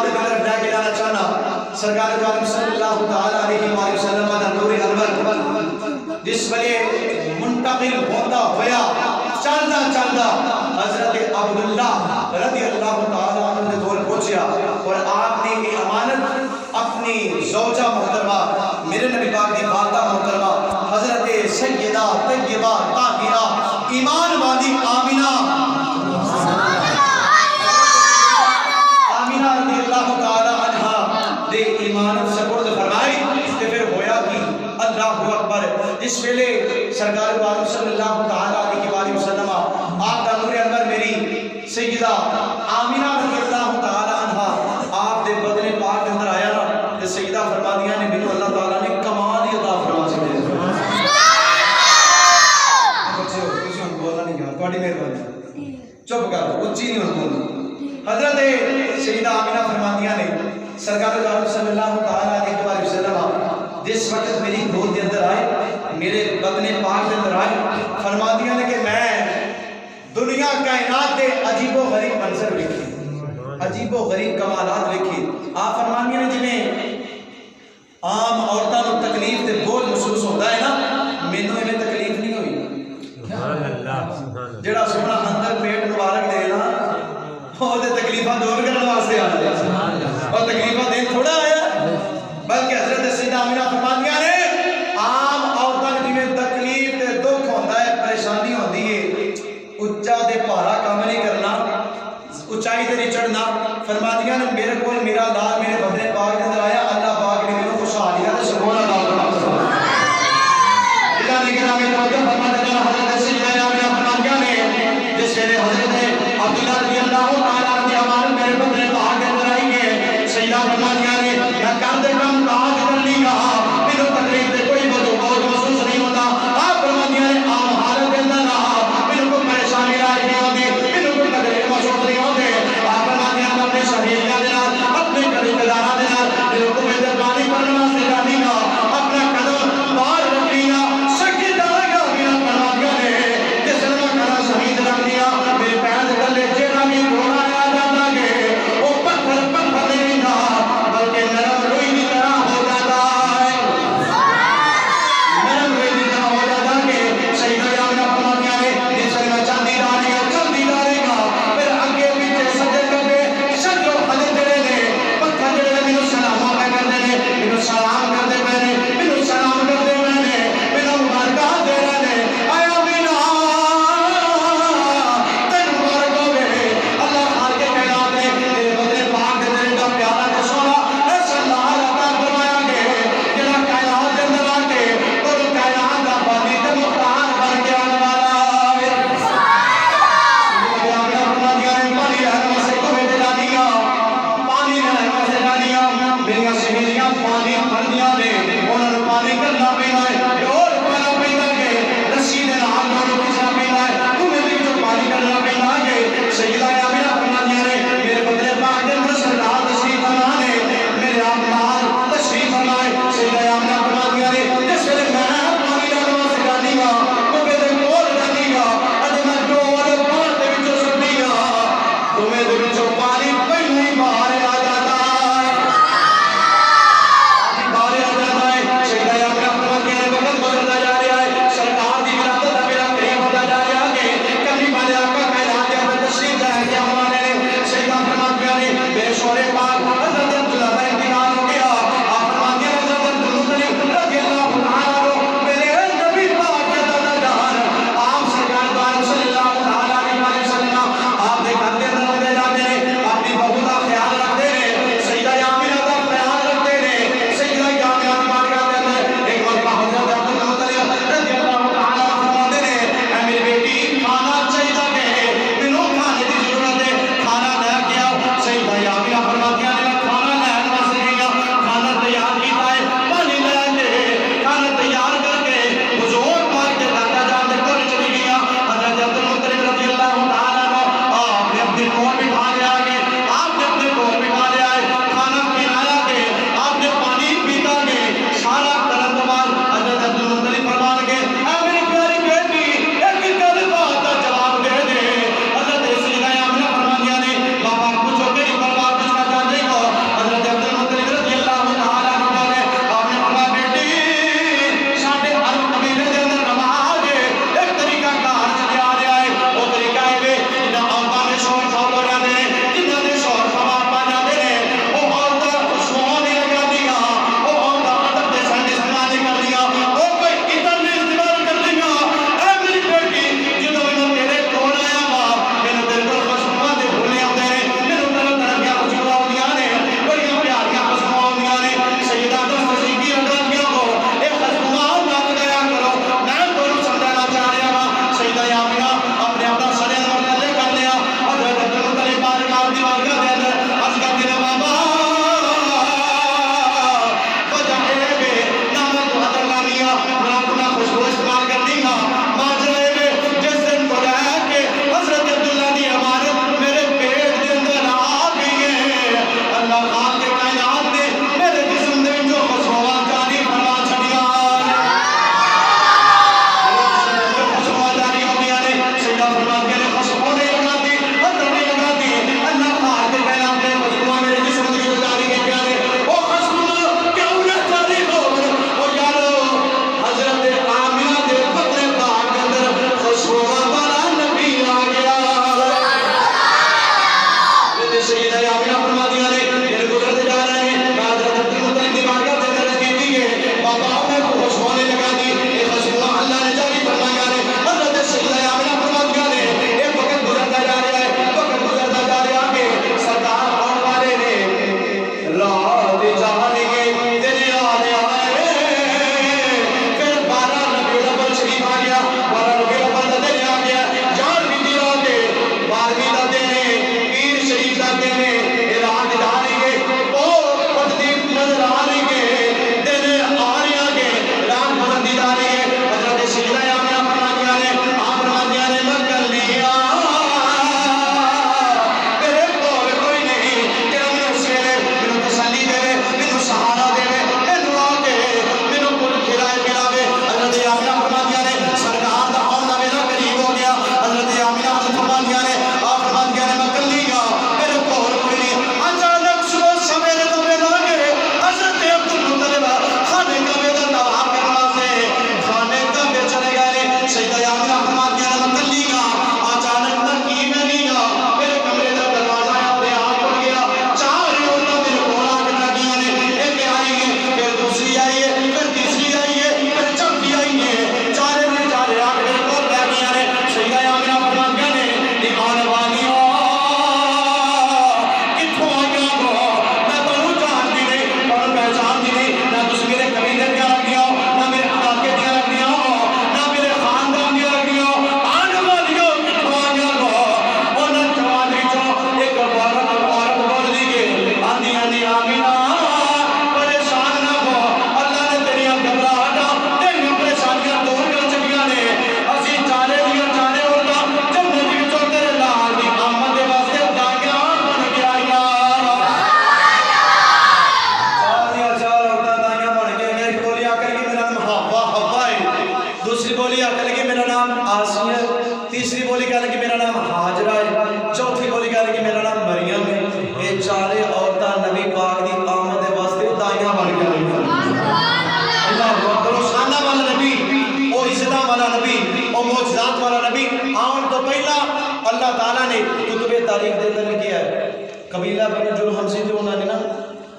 کی طرف لے کے جانا چاہنا سرکار دو عالم صلی اللہ تعالیٰ علیہ وآلہ وسلم دا نور انور جس وجہ منتقل ہوتا ہویا چلدا چلدا حضرت عبداللہ رضی اللہ تعالیٰ عنہ نے دور پہنچیا اور آپ نے یہ امانت اپنی زوجہ محترمہ میرے نبی پاک کی والدہ محترمہ حضرت سیدہ طیبہ طاہرہ ایمان والی آمینہ رضی اللہ تعالی عنہ دے ایمانت سپرد فرمائی کہ پھر ہویا کہ اللہ اکبر اس ویلے سرکار دو عالم صلی اللہ تعالی علیہ وآلہ وسلم آپ کا نور انور میری سیدہ آمینہ رضی اللہ تعالی عنہ آپ دے بدن پاک کے اندر آیا نا کہ سیدہ فرما دیا نے مینوں اللہ تعالی نے کمال ہی عطا فرما چھڈے بچو تسی ہن بولنا نہیں یار تہاڈی مہربانی چپ کر دو اونچی نہیں ہن بولنا حضرت سیدہ آمینہ فرماندیاں نے سرکار دو عالم صلی اللہ تعالی علیہ وآلہ وسلم جس وقت میری گود کے اندر آئے میرے بدن پاک کے اندر آئے فرماندیاں نے کہ میں دنیا کائنات کے عجیب و غریب منظر دیکھے عجیب و غریب کمالات دیکھے آپ فرماندیاں نے جنہیں عام عورتوں کو تکلیف تے بوجھ محسوس ہوتا ہے نا مینوں ایویں تکلیف نہیں ہوئی جڑا سونا اندر پیٹ مبارک دے نا اور تکلیفہ دور کرنے واسطے آیا اور تکلیفہ دین تھوڑا آیا بلکہ حضرت سیدہ آمینہ فرماندیاں نے عام عورتاں جویں تکلیف تے دکھ ہوندا ہے پریشانی ہوندی ہے اونچا تے پہاڑا کام نہیں کرنا اونچائی تے نہیں چڑھنا فرماندیاں نے میرے کول میرا لال میرے بدن پاک کے اندر آیا اللہ پاک نے مینوں خوشحالیاں تے سکون عطا فرمایا اللہ نے کہا میں توجہ فرماتا جانا حضرت سیدہ آمینہ فرماندیاں نے جس ویلے حضرت عبداللہ رضی اللہ تعالیٰ عنہ امان میرے بدن پاک کے اندر آئی گے سیدہ فرماندیاں نے میں کر دے کم کاج کر لی کہا مینوں تکلیف تے کوئی بوجھ محسوس نہیں ہوتا آپ فرماندیاں نے عام حالت کے اندر رہا مینوں کوئی پریشانی لائی نہیں ہوتی مینوں کوئی تکلیف محسوس نہیں ہوتے آپ فرماندیاں نے اپنے سہیلیاں دے نال اپنے رشتہ داراں دے نال مینوں کوئی مہربانی پڑھنے واسطے جانی گا اپنا قدم باہر رکھی گا سجدہ لگا گیا فرماندیاں نے جس نے کھڑا شہید رکھ دیا میرے پیر دے گلے جیڑا بھی رونا آ جاتا ہے وہ پتھر پتھر نہیں تھا بلکہ نرم روئی کی طرح ہو جاتا ہے نرم روئی کی طرح ہو جاتا ہے سیدہ آمینہ فرماندیاں نے جس نے میں چلتی جا رہی گا پھر اگے پیچھے سجے کبے شجر و حجر جڑے نے پتھر جڑے نے مینوں سلام پہ کردے نے مینوں سلام کردے پے نے مینوں سلام کردے پے نے مینوں مبارکباد دے رہے نے اے آمینہ تینوں مبارک ہوے اللہ خالق کائنات نے تیرے بدن پاک دے اندر دا پیارا تے سونا ایسا لال عطا فرمایا کہ جڑا کائنات دے اندر آ کے اور کائنات دا بانی تے مختار بن کے آنے والا ہے آمینہ فرماندیاں نے پانی رحمت سے کوے دے دادیاں پانی رحمت سے دادیاں میریاں سہیلیاں پانی بھردیاں نے انہاں نوں پانی کرنا پیندا ہے اور پانا پیندا ہے رسی دے نال انہاں نوں کھچنا پیندا ہے کنویں دے وچوں پانی کرنا پیندا ہے سیدہ آمینہ فرماندیاں نے میرے بدن پاک دے اندر سرکار تشریف فرما نے میرے آپ نال تشریف فرمائے سیدہ آمینہ فرماندیاں نے جس ویلے میں پانی دا واسطے جانی گا کنویں دے کول جانی گا اج میں ڈول پان دے وچوں سٹی گا کنویں دے وچوں پانی پہلے ہی باہر آ جاتا ہے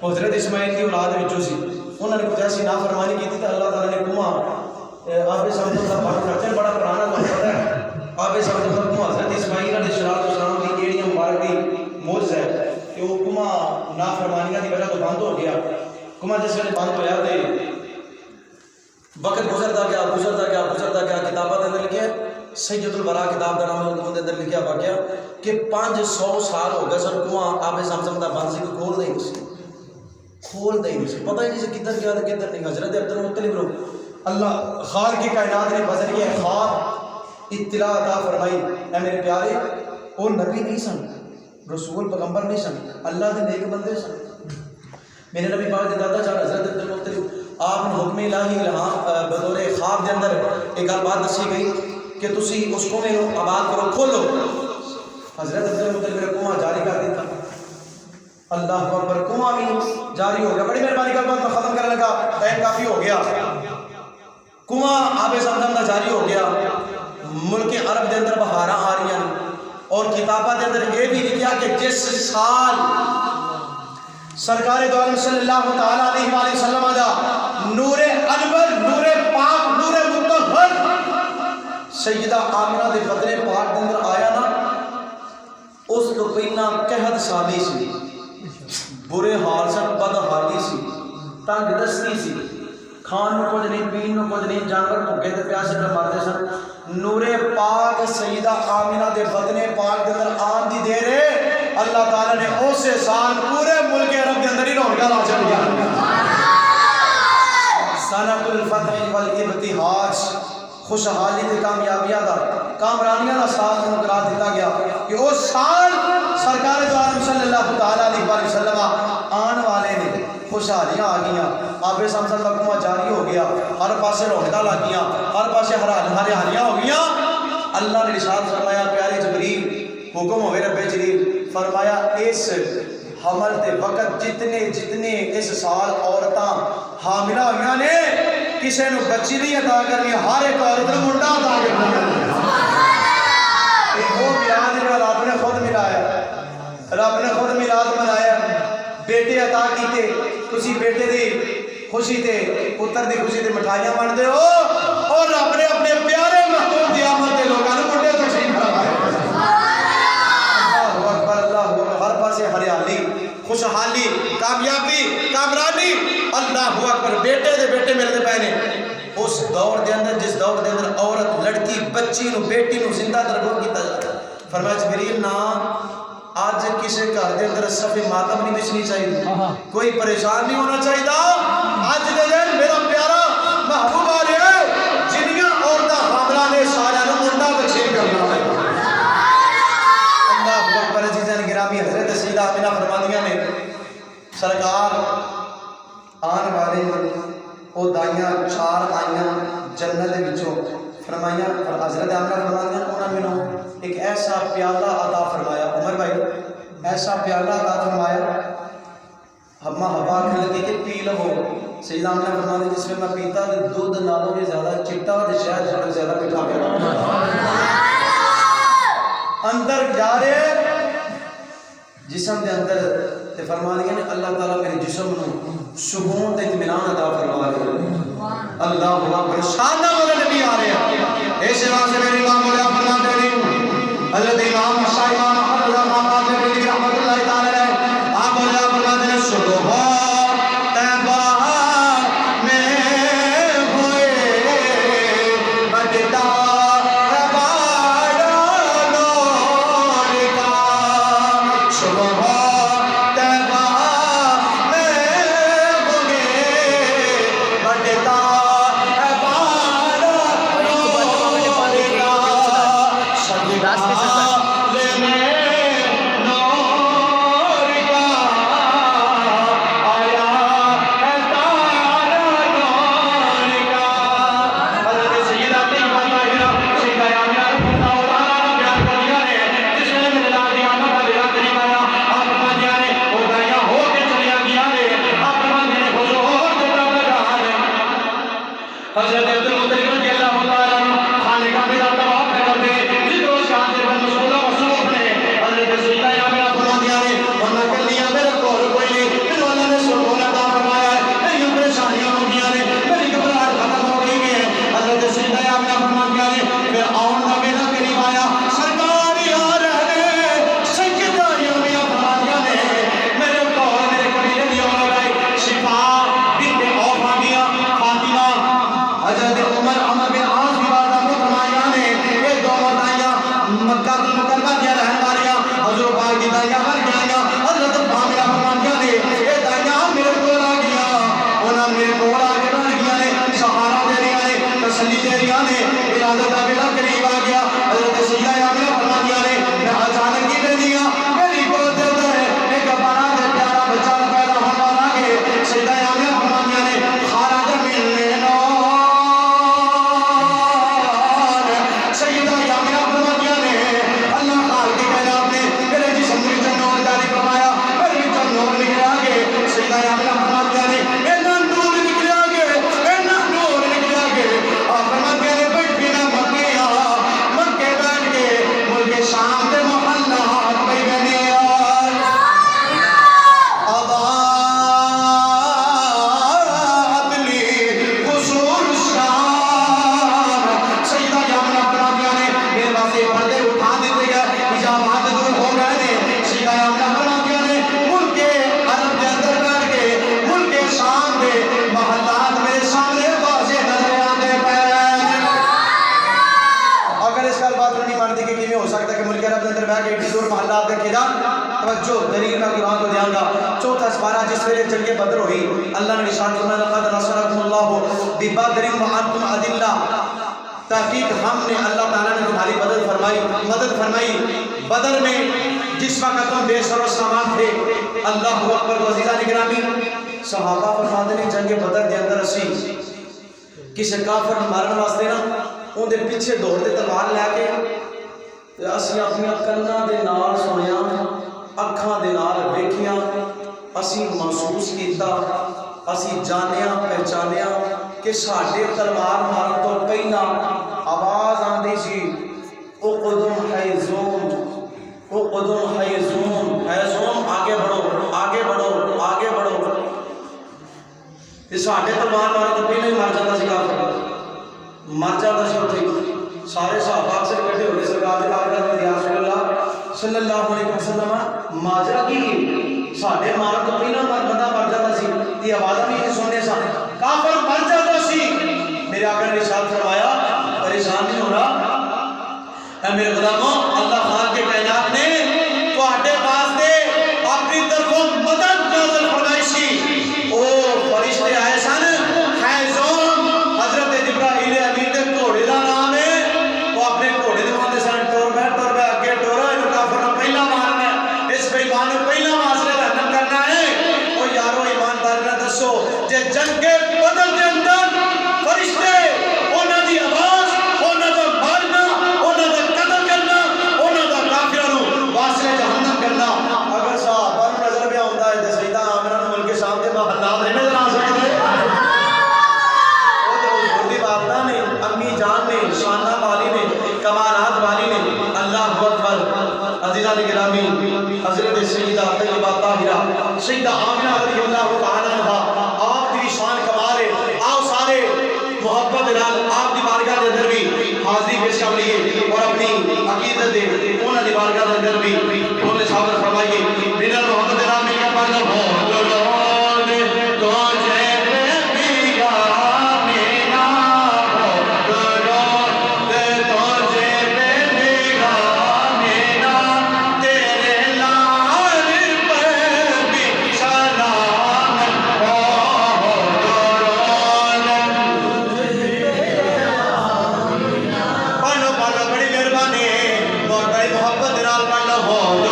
حضرت اسماعیل کی اولاد وچوں سی انہوں نے کچھ ایسی نافرمانی کی تھی تو اللہ تعالیٰ نے کنواں آب زمزم کا پانی رکھتے ہیں بڑا پرانا پتہ ہے آب زمزم کا کنواں حضرت اسماعیل علیہ السلام کی ایڑی مبارک کی موجز ہے کہ وہ کنواں نافرمانیاں کی وجہ تو بند ہو گیا کنواں جس ویلے بند ہویا تے وقت گزرتا گیا کتاباں دے اندر لکھیا سید الورا کتاب کا نام ہے اندر لکھیا واقعہ کہ 500 سال ہو گئے سن کنواں آب زمزم کا بند سی کھول دے نہیں سی پتہ ہی نہیں سی کدھر گیا تے کدھر نہیں حضرت عبد المطلب رو اللہ خالق کی کائنات نے بذریعہ خواب اطلاع عطا فرمائی اے میرے پیارے وہ نبی نہیں سن رسول پیغمبر نہیں سن اللہ دے نیک بندے سن میرے نبی پاک دے دادا جان حضرت عبد المطلب آپ نے حکم الہی الہام بطور خواب دے اندر ایک گل بات دسی گئی کہ تسی اس کنویں نو آباد کرو کھولو حضرت عبد المطلب نے کنواں جاری کر دیتا اللہ اکبر کنواں بھی جاری ہو گیا بڑی مہربانی کر بات میں ختم کرنے لگا ٹائم کافی ہو گیا کنواں آب زمزم کا جاری ہو گیا ملک عرب دے اندر بہاراں آ رہی ہیں اور کتاباں دے اندر یہ بھی لکھا کہ جس سال سرکار دو عالم صلی اللہ تعالیٰ علیہ وآلہ وسلم دا نور انور نور پاک نور مطہر سیدہ آمنہ دے بدن پاک دے اندر آیا نا اس تو پہنا قحط سالی سی برے حال سے بد حالی سی تنگ دستی سی کھان میں کچھ نہیں پین میں کچھ نہیں جانور بھوکے تے پیاسے پہ مرتے سن نور پاک سیدہ آمنہ دے بدن پاک دے اندر آن دی دے رہے اللہ تعالیٰ نے اسے سال پورے ملک عرب کے اندر ہی رونقاں لا چڑھیا سنۃ الفتح والابتہاج خوشحالی تے کامیابیاں دا کامرانیاں دا سال انہوں قرار دیتا گیا کہ اس سال سرکار دو عالم صلی اللہ تعالیٰ علیہ وسلم آن والے نے خوشحالیاں آ گئیاں آب زمزم کا کنواں جاری ہو گیا ہر پاسے رونقاں لگ گئیاں ہر پاسے ہریالیاں ہو گئیاں اللہ نے ارشاد فرمایا پیارے جبریل حکم ہوئے رب جلیل فرمایا اس حمل تے وقت جتنے اس سال عورتاں حاملہ ہوئیاں نے کسے نو بچی نہیں عطا کرنی ہر ایک عورت نے منڈا عطا کرنی وہ میلاد جو رب نے خود ملایا رب نے خود میلاد منایا بیٹے عطا کیتے تسی بیٹے دی خوشی تے پتر دی خوشی تے مٹھائیاں بنتے ہو اور رب نے اپنے پیارے محبوب دی آمد دے لوگاں نے منڈے تقسیم فرمایا اللہ اکبر اللہ اکبر ہر پاسے ہریالی خوشحالی کامیابی کامرانی اللہ اکبر بیٹے دے بیٹے میرے دے پہنے اس دور دے اندر جس دور دے اندر عورت لڑکی بچی نو بیٹی نو زندہ درگور کیتا جاتا فرمایا جبریل نا آج کسی گھر دے اندر صفِ ماتم نہیں بچنی چاہیے کوئی پریشان نہیں ہونا چاہیے آج دے دن میرا پیارا محبوب آ رہے ہیں جنیاں عورتاں حاملہ نے سارا نو منڈا بچے کرنا ہے اللہ اکبر عزیزان گرامی حضرت سیدہ آمنہ فرماندیاں نے سرکار آن والے وہ دائیاں چار آئیاں جنت وچوں فرمائیاں حضرت آمنہ فرماندیاں انہوں نے ایک ایسا پیالہ عطا فرمایا عمر بھائی ایسا پیالہ عطا فرمایا ہمہ ہوا کھل لگے کہ پی لو سیدہ آمنہ فرماندی جس میں میں پیتا دودھ نالوں میں زیادہ چٹا اور شاید زیادہ پٹھا گیا اندر جا رہے جسم دے اندر تے فرمایا نے اللہ تعالیٰ میرے جسم نو سکون تے اطمینان عطا فرما رہے اللہ اکبر شانہ والے نبی آ رہے ہیں ایسے واسطے میرے امام مولا فرماتے ہیں حضرت امام شاہ امام احمد اللہ محمد بن رحمۃ اللہ تعالی علیہ آپ مولا فرماتے ہیں صبح طیبہ میں ہوئے بٹتا سپارہ جس ویلے جنگ بدر ہوئی اللہ نے ارشاد فرمایا لقد نصرکم اللہ ببدر وانتم اذلہ تحقیق ہم نے اللہ تعالیٰ نے تمہاری مدد فرمائی بدر میں جس وقت تم بے سر و سامان تھے اللہ اکبر عزیزان گرامی صحابہ فرماتے ہیں جنگ بدر دے اندر اسی کسی کافر مارن واسطے نا ان دے پیچھے دوڑتے تلوار لے کے اسی اپنی کناں دے نال سنیا اکھاں دے نال ویکھیاں اسی محسوس کیتا اسی جانیا پہچانیا کہ ساڈے تلوار مارن تو پہلا آواز آندی سی اقدم حیزوم اقدم حیزوم حیزوم آگے بڑھو آگے بڑھو آگے بڑھو یہ ساڈے تلوار مارن تو پہلے ہی مر جاتا سی کافر مر جاتا سی اتنے سارے صحابہ سے اکٹھے ہو گئے سرکار دے بارگاہ میں یا رسول اللہ صلی اللہ علیہ وسلم ماجرا کی ساڈے مارن تو پہلا بندہ مر جاتا سی یہ آواز بھی نہیں سننے سا کافر مر جاتا سی میرے آقا نے ارشاد فرمایا پریشان نہیں ہونا اے میرے غلاموں اللہ خالق کے کائنات نے تواڈے واسطے اپنی طرفوں مدد نازل فرمائی سی او فرشتے آئے سن حیزوم حضرت جبرائیل امین دے گھوڑے دا نام ہے وہ اپنے گھوڑے دے ماندے سن ٹور بہ اگے ٹورا اینو کافر نوں پہلا مارنا ہے اس بے ایمان نوں پہلا معاشرے دا ختم کرنا ہے او یارو ایماندار نہ دسو جے جنگ کے بدر دے اندر فرشتے انہاں دی آواز انہاں دا مارنا انہاں دا قتل کرنا انہاں دا کافراں نوں واسطے جہنم کرنا اگر صحابہ نوں نظر پہ آوندا ہے تے سیدہ آمنہ نوں مل کے سامنے محلات نہیں نظر آ سکدے او تے حضور دی والدہ نے امی جان نے شانہ والی نے کمالات والی نے اللہ اکبر عزیزان گرامی حضرت سیدہ طیبہ طاہرہ سیدہ آمنہ رضی اللہ تعالی عنہا آپ کی شان کمال ہے آؤ سارے محبت نال آپ دی بارگاہ دے اندر بھی حاضری پیش کر لیے اور اپنی عقیدت دے انہاں دی بارگاہ دے اندر بھی انہوں نے صحابہ فرمائیے بنا محبت نال مل کر پڑھنا ہو تو جے بیگا میرا ہو کرو تے تو جے بیگا میرا تیرے لال پر بھی سلام ہو کرو پڑھو بڑی مہربانی بہت بڑی محبت نال پڑھنا ہو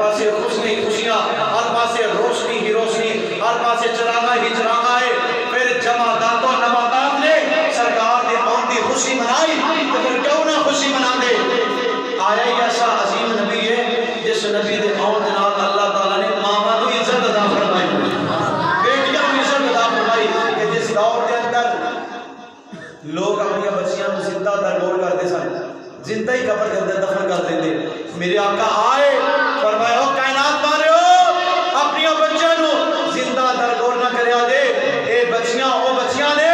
پاسے خوشی خوشیاں، ہر پاسے روشنی ہی روشنی، ہر پاسے چراغا ہی چراغا ہے۔ پھر جماعتات و نمازات نے سرکار دے آن دی خوشی منائی، تو پھر کیوں نہ خوشی منا دے؟ آیا ہی ایسا عظیم نبی ہے جس نبی دے آن دے نال اللہ تعالیٰ نے ماما نو عزت عطا فرمائی، بیٹیاں نو عزت عطا فرمائی، کہ جس دور دے اندر لوگ اپنی بچیاں کو زندہ درگور کرتے سن، زندہ ہی قبر کے اندر دفن کر دیتے، میرے آقا آئے فرمایا او کائنات مارے ہو اپنی بچیاں نو زندہ درگور نہ کریا دے، اے بچیاں او بچیاں نے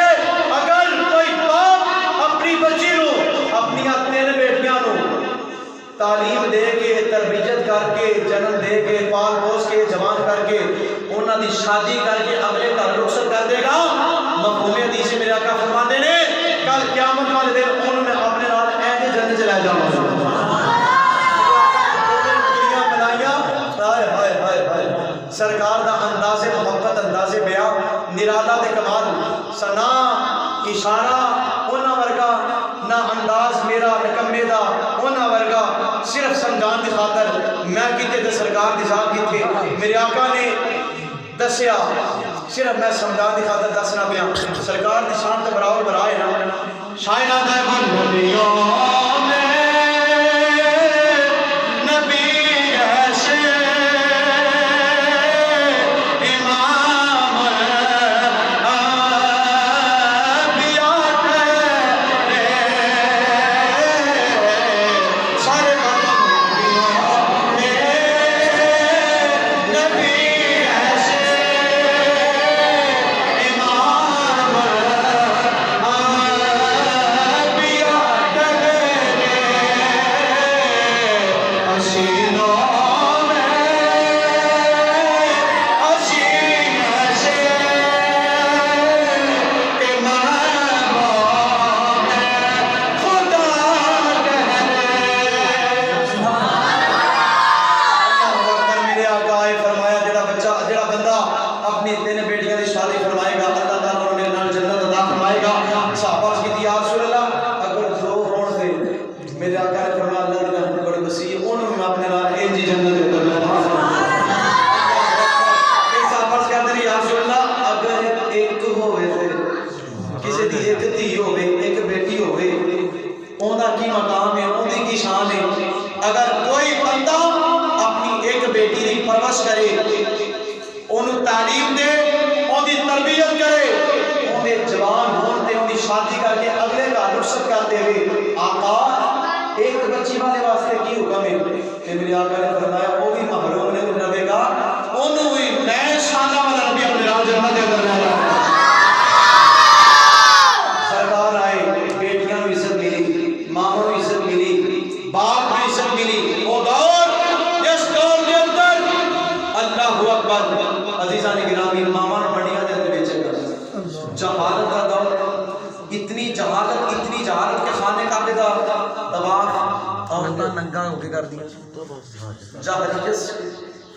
اگر کوئی باپ اپنی بچی نو اپنی 3 بیٹیاں نو تعلیم دے کے تربیت کر کے جنم دے کے پال پوس کے جوان کر کے انہاں دی شادی کر کے اگلے گھر رخصت کر دے گا، مفہوم حدیث میں میرے آقا فرماتے نے کل قیامت والے دن انہوں نے اپنے نال ایسے جنت چلا جاؤں سرکار دا انداز محبت انداز بیان نرالا تے کمال سنا اشارہ انہاں ورگا نہ انداز میرا نکمے دا انہاں ورگا صرف سمجھان دی خاطر میں کیتے تے سرکار دی ذات کیتے میرے آقا نے دسیا صرف میں سمجھان دی خاطر دسنا پیا سرکار دی شان تے برابر برائے نا شاعرہ دے من نبیوں میں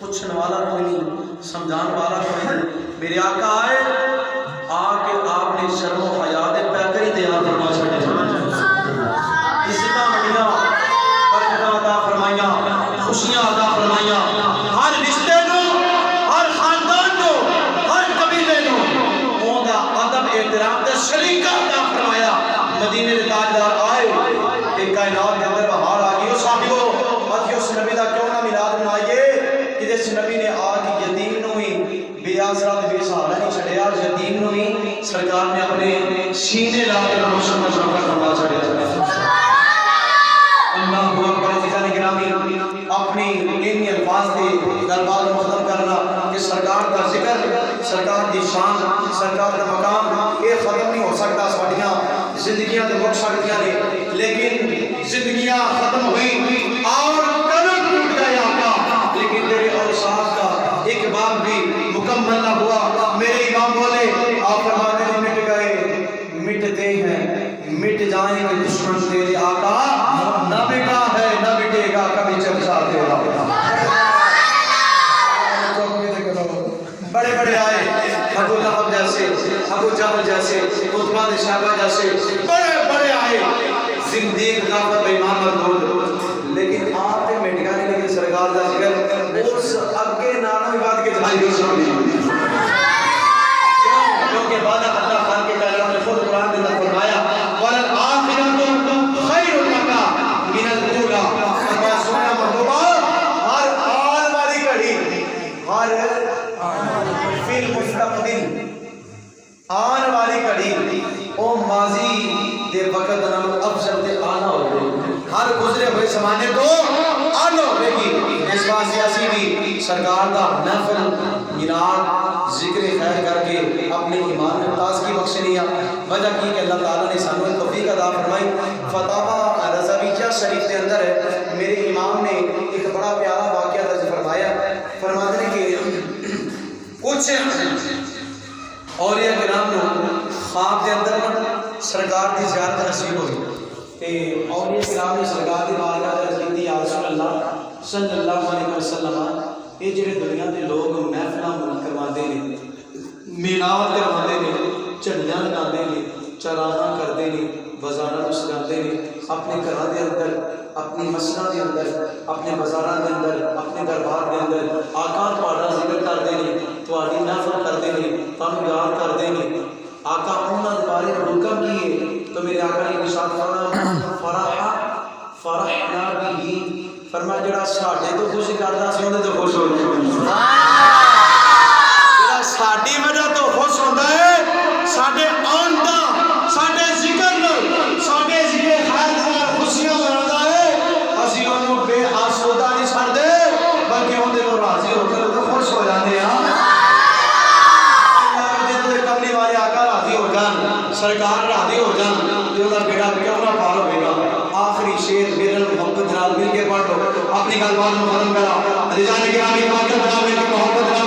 پوچھنے والا کوئی نہیں سمجھان والا کوئی نہیں میرے آقا آئے آ کے آپ نے شرم و حیا دے پیکری تیار فرما چھڑے عزتاں بڑیاں برکتاں عطا فرمائیاں خوشیاں عطا فرمائیاں ہر رشتے نو ہر خاندان نو ہر قبیلے نو اوندا ادب احترام تے سلیقہ عطا فرمایا مدینے دے تاجدار آئے کہ کائنات کے اندر بہار آ گئی او صاحبو اس نبی دا کیوں نہ میلاد منائیے کہ جس نبی نے آج یتیم نو ہی بے آسرا بے سہارا نہیں چھڑیا یتیم نو ہی سرکار نے اپنے سینے لا کے روشن مشرف کروا چھڑیا اللہ اکبر عزیزان گرامی اپنی ان الفاظ کے دربار کو ختم کرنا کہ سرکار کا ذکر سرکار کی شان سرکار کا مقام یہ ختم نہیں ہو سکتا ساڑیاں زندگیاں تو بخش سکتیاں نے لیکن زندگیاں ختم ہوئی اور قلب ٹوٹ گئے آقا لیکن تیرے اوصاف کا ایک باب بھی مکمل نہ ہوا میرے امام بولے آپ فرماتے ہیں مٹ گئے مٹتے ہیں مٹ جائیں گے دشمن تیرے آقا نہ مٹا ہے نہ مٹے گا کبھی چرچا تیرا بڑے بڑے آئے ابو لہب جیسے ابو جہل جیسے عتبہ بن شیبہ جیسے بڑے بڑے آئے زندگی کافر بے ایمان مردود لیکن آپ نے مٹ گئے لیکن سرکار دا ذکر اس اگے نالوں بھی بات کے جلائی ہو سکتی کیونکہ بعد اللہ خان کے کائنات نے خود قرآن کے اندر فرمایا وَلَلْآخِرَةُ خَيْرٌ لَكَ مِنَ الْأُولَىٰ فرمایا سونا محبوبہ ہر آن والی گھڑی ہر فی المستقبل آن والی گھڑی او ماضی دے وقت نام افضل تے آنا ہوئے ہر گزرے ہوئے زمانے تو آنا ہوئے گی اس واسطے اسی بھی سرکار دا نفل میلاد ذکر خیر کر کے اپنے ایمان میں تازگی بخشنی ہے وجہ کی کہ اللہ تعالیٰ نے سانو توفیق عطا فرمائی فتاوی رضویہ شریف کے اندر ہے میرے امام نے ایک بڑا پیارا واقعہ درج فرمایا فرماتے ہیں کہ کچھ اولیاء کرام نے خواب کے اندر سرکار کی زیارت نصیب ہوئی تے اولیاء کرام نے سرکار کی بارگاہ عرض کی یا رسول اللہ صلی اللہ علیہ وسلم یہ جڑے دنیا کے لوگ محفل کرواتے ہیں میلاد کرواتے ہیں جھنڈیاں لگاتے ہیں چراغاں کرتے ہیں بازاراں سجاتے ہیں اپنے گھراں دے اندر اپنی مسجداں دے اندر اپنے بازاراں دے اندر اپنے دربار دے اندر آقا تہاڈا ذکر کرتے ہیں تہاڈی محفل کرتے ہیں تانوں یاد کرتے ہیں آقا انہاں دے بارے حکم کیے تو میرے آقا نے ارشاد فرمایا فرحنا به فرمایا جڑا ساڈے تو خوش کردا سی اون تے خوش ہو جائے جڑا ساڈی وجہ تو خوش ہوندا ہے ساڈے آن دا ساڈے ذکر نال ساڈے ذکر خیر نال خوشیاں منادا ہے اسی اونوں بے آسودہ نہیں چھڈدے بلکہ اون دے نال راضی ہو کے تے خوش ہو جاندے ہاں کملی والے آقا راضی ہو جان سرکار راضی ہو جان تے اوندا بیڑا کیوں نہ پار ہوے گا آخری شیر میرے محبت نال مل کے پڑھ لو اپنی گل بات ختم کرا عزیزان گرامی پاک بنا